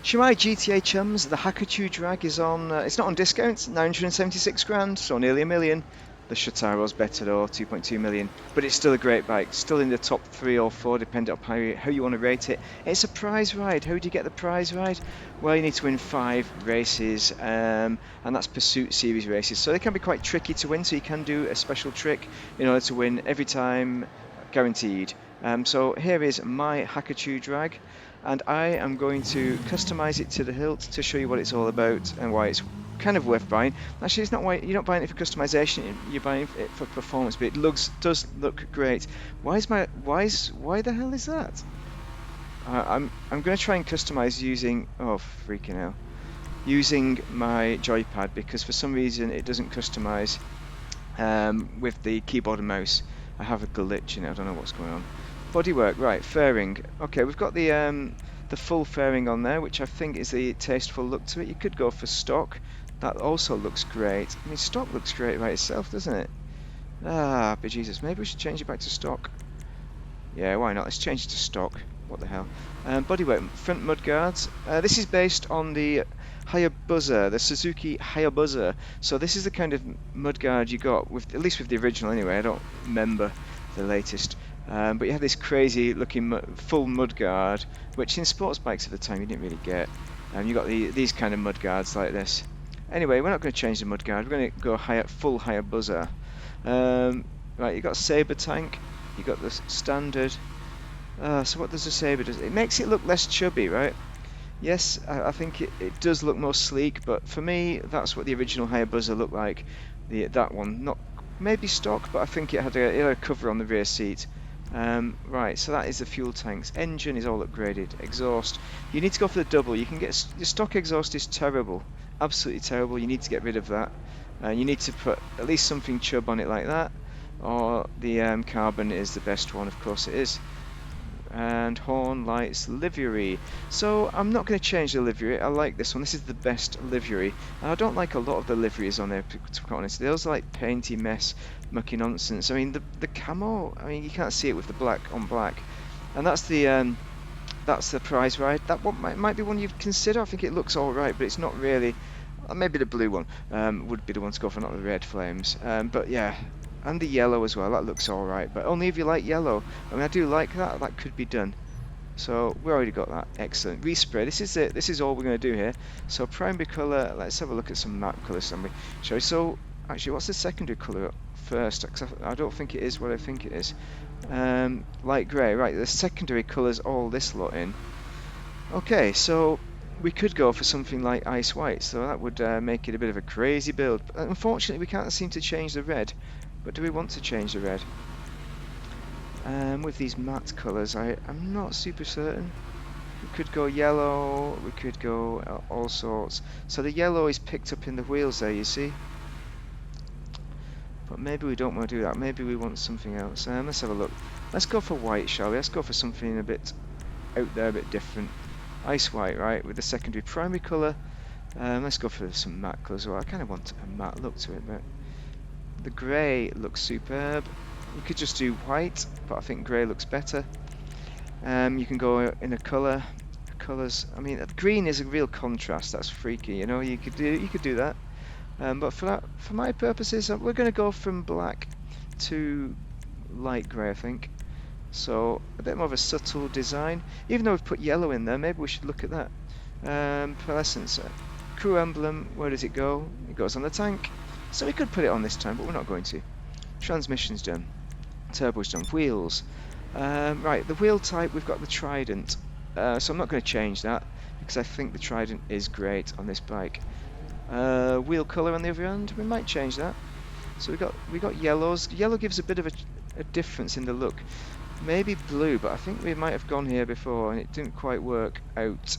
Shimai GTA chums, the Hakuchou drag is on, it's not on discount, 976 grand, so nearly a million. The Shotaro's better though, 2.2 million, but it's still a great bike, still in the top 3 or 4, depending on how you want to rate it. It's a prize ride. How do you get the prize ride? Well, you need to win 5 races, and that's Pursuit Series races, so they can be quite tricky to win, so you can do a special trick in order to win every time, guaranteed. So here is my Hakuchou drag, and I am going to customize it to the hilt to show you what it's all about and why it's kind of worth buying. Actually, it's not why you're not buying it for customization; you're buying it for performance. But it does look great. Why the hell is that? I'm going to try and customize using freaking hell, using my joypad, because for some reason it doesn't customize with the keyboard and mouse. I have a glitch in it. I don't know what's going on. Bodywork, right, fairing. Okay, we've got the full fairing on there, which I think is the tasteful look to it. You could go for stock. That also looks great. I mean, stock looks great by itself, doesn't it? Ah, bejesus. Maybe we should change it back to stock. Yeah, why not? Let's change it to stock. What the hell? Bodywork, front mudguards. This is based on the Hayabusa, the Suzuki Hayabusa. So this is the kind of mudguard you got, with at least with the original anyway. I don't remember the latest. But you have this crazy looking full mudguard, which in sports bikes at the time you didn't really get. You got these kind of mudguards like this. Anyway, we're not going to change the mudguard. We're going to go full Hayabusa. Right, you got saber tank. You got the standard. So what does the saber do? It makes it look less chubby, right? Yes, I think it does look more sleek, but for me, that's what the original Hayabusa looked like. That one, not maybe stock, but I think it had a cover on the rear seat. Right, so that is the fuel tanks. Engine is all upgraded. Exhaust. You need to go for the double. You can get your stock exhaust is terrible, absolutely terrible. You need to get rid of that. You need to put at least something chub on it like that, or the carbon is the best one. Of course, it is. And horn, lights, livery. So I'm not going to change the livery. I like this one. This is the best livery. And I don't like a lot of the liveries on there, to be quite honest. Those are like painty mess, mucky nonsense. I mean, the camo, I mean, you can't see it with the black on black. And that's the prize ride. That one might be one you'd consider. I think it looks all right, but it's not really. Maybe the blue one would be the one to go for, not the red flames. But yeah, and the yellow as well. That looks all right, but only if you like yellow. I mean, I do like that. That could be done. So we already got that. Excellent. Respray. This is it. This is all we're going to do here. So primary color. Let's have a look at some matte colors. Shall we? So actually, what's the secondary color first? I don't think it is what I think it is. Light grey. Right. The secondary colors all this lot in. Okay. So we could go for something like ice white, so that would make it a bit of a crazy build. But unfortunately, we can't seem to change the red. But do we want to change the red? With these matte colours, I'm not super certain. We could go yellow, we could go all sorts. So the yellow is picked up in the wheels there, you see. But maybe we don't want to do that. Maybe we want something else. Let's have a look. Let's go for white, shall we? Let's go for something a bit out there, a bit different. Ice white, right, with the secondary primary colour. Let's go for some matte colours. Well, I kind of want a matte look to it, but the grey looks superb. You could just do white, but I think grey looks better. You can go in a colour. Colours. I mean, green is a real contrast. That's freaky. You know, you could do that. But for my purposes, we're going to go from black to light grey, I think. So a bit more of a subtle design. Even though we've put yellow in there, maybe we should look at that. Pearlescence. Crew emblem. Where does it go? It goes on the tank. So we could put it on this time, but we're not going to. Transmission's done. Turbo's done. Wheels. Right, the wheel type, we've got the Trident. So I'm not going to change that, because I think the Trident is great on this bike. Wheel colour on the other hand, we might change that. So we got yellows. Yellow gives a bit of a difference in the look. Maybe blue, but I think we might have gone here before and it didn't quite work out.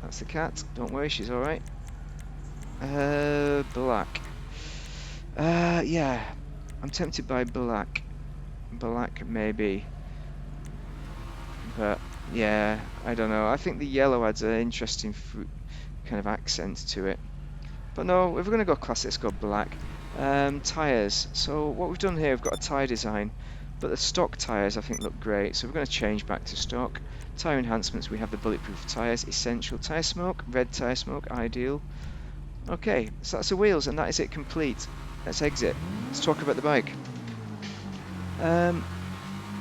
That's the cat. Don't worry, she's alright. Black. Yeah, I'm tempted by black. Black maybe. But yeah, I don't know. I think the yellow adds an interesting kind of accent to it. But no, if we're going to go classic, let's go black. Tyres. So what we've done here, we've got a tyre design but the stock tyres I think look great, so we're going to change back to stock. Tyre enhancements, we have the bulletproof tyres, essential, tyre smoke, red tyre smoke, ideal. Okay, so that's the wheels, and that is it complete. Let's exit. Let's talk about the bike.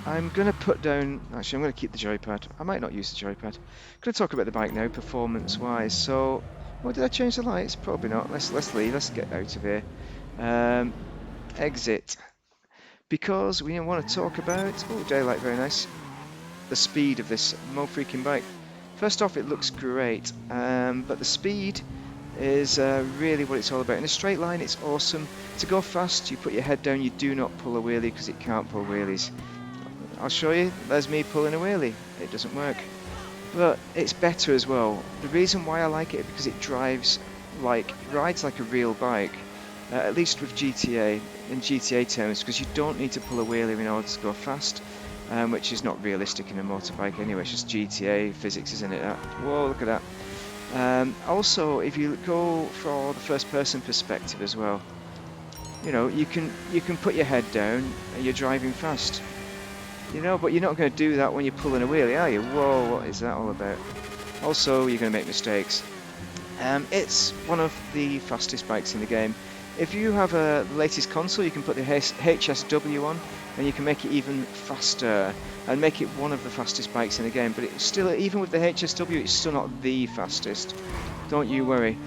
I'm going to put down, actually I'm going to keep the joypad. I might not use the joypad. I'm going to talk about the bike now, performance-wise. So, well, did I change the lights? Probably not. Let's leave, let's get out of here. Exit. Because we want to talk about, oh, daylight, very nice, the speed of this freaking bike. First off, it looks great, but the speed is really what it's all about. In a straight line, it's awesome. To go fast, you put your head down, you do not pull a wheelie because it can't pull wheelies. I'll show you, there's me pulling a wheelie. It doesn't work. But it's better as well. The reason why I like it is because it rides like a real bike. At least with GTA, in GTA terms, because you don't need to pull a wheelie in order to go fast, which is not realistic in a motorbike anyway. It's just GTA physics, isn't it? Whoa, look at that. Also, if you go for the first-person perspective as well, you know, you can put your head down and you're driving fast. You know, but you're not going to do that when you're pulling a wheelie, are you? Whoa, what is that all about? Also, you're going to make mistakes. It's one of the fastest bikes in the game. If you have the latest console, you can put the HSW on, and you can make it even faster, and make it one of the fastest bikes in the game. But it's still, even with the HSW, it's still not the fastest. Don't you worry,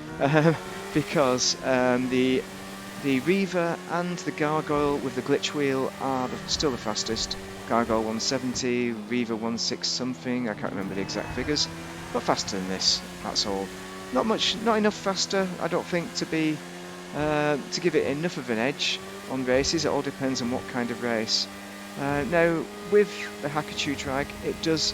because the Reaver and the Gargoyle with the glitch wheel are still the fastest. Gargoyle 170, Reaver 16 something, I can't remember the exact figures, but faster than this, that's all. Not enough faster, I don't think, to be to give it enough of an edge on races. It all depends on what kind of race. Now, with the Hakuchou drag, it does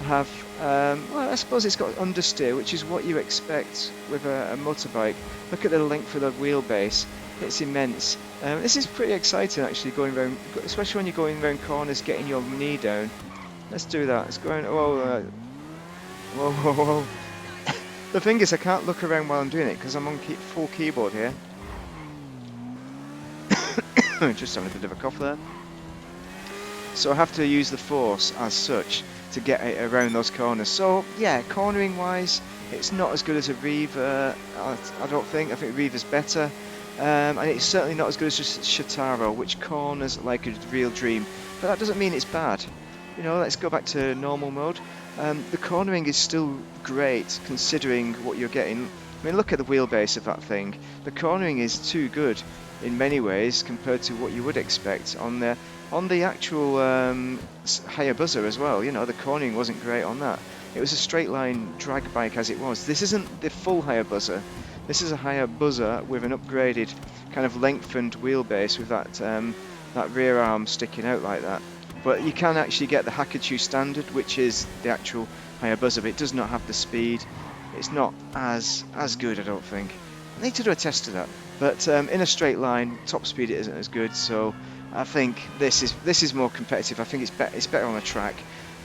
have, well, I suppose it's got understeer, which is what you expect with a motorbike. Look at the length of the wheelbase. It's immense. This is pretty exciting actually, going around, especially when you're going around corners, getting your knee down. Let's do that. Let's go around. Whoa, whoa, whoa, whoa. The thing is, I can't look around while I'm doing it because I'm on full keyboard here. Just having a bit of a cough there. So I have to use the force as such to get it around those corners. So yeah, cornering wise, it's not as good as a Reaver. I don't think. I think Reaver's better. And it's certainly not as good as just Shitaro, which corners like a real dream. But that doesn't mean it's bad. You know, let's go back to normal mode. The cornering is still great, considering what you're getting. I mean, look at the wheelbase of that thing. The cornering is too good in many ways compared to what you would expect on the actual Hayabusa as well. You know, the cornering wasn't great on that. It was a straight line drag bike as it was. This isn't the full Hayabusa. This is a Hayabusa with an upgraded kind of lengthened wheelbase with that rear arm sticking out like that. But you can actually get the Hakuchou standard, which is the actual Hayabusa, but it does not have the speed. It's not as good, I don't think. I need to do a test of that. But in a straight line, top speed it isn't as good. So I think this is more competitive. I think it's better on a track.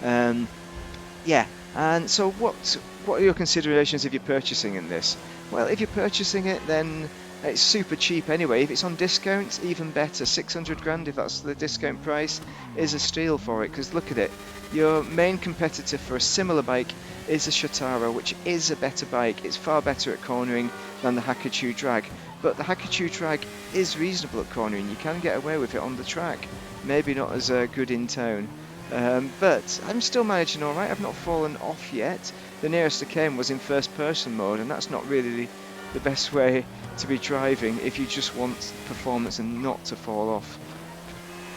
Yeah. And so what are your considerations if you're purchasing in this? Well, if you're purchasing it, then it's super cheap anyway. If it's on discount, even better. 600 grand, if that's the discount price, is a steal for it. Because look at it. Your main competitor for a similar bike is the Shitaro, which is a better bike. It's far better at cornering than the Hakuchou drag. But the Hakuchou drag is reasonable at cornering. You can get away with it on the track. Maybe not as good in town. But I'm still managing alright. I've not fallen off yet. The nearest I came was in first person mode, and that's not really the best way to be driving if you just want performance and not to fall off.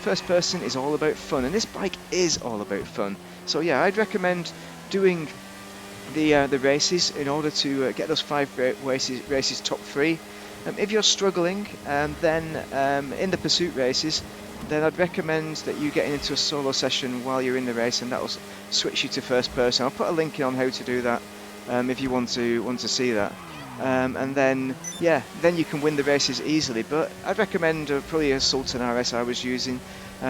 First person is all about fun, and this bike is all about fun. So yeah, I'd recommend doing the races in order to get those 5 races top 3. If you're struggling, then in the pursuit races, then I'd recommend that you get into a solo session while you're in the race, and that will switch you to first person. I'll put a link in on how to do that if you want to see that. And then, yeah, then you can win the races easily. But I'd recommend probably a Sultan RS I was using.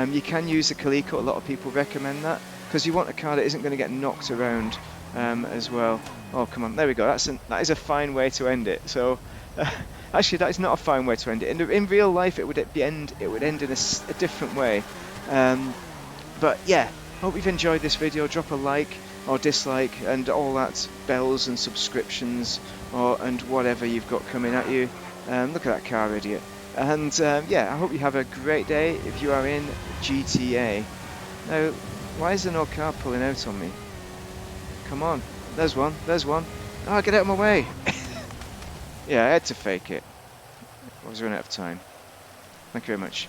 You can use a Coleco, a lot of people recommend that, because you want a car that isn't going to get knocked around as well. Oh, come on, there we go. That is a fine way to end it. So, actually, that is not a fine way to end it. In real life, it would end in a different way. But yeah, hope you've enjoyed this video. Drop a like or dislike and all that bells and subscriptions and whatever you've got coming at you. Look at that car idiot. And yeah, I hope you have a great day if you are in GTA. Now, why is there no car pulling out on me? Come on, there's one, there's one. Oh, get out of my way. Yeah, I had to fake it. I was running out of time. Thank you very much.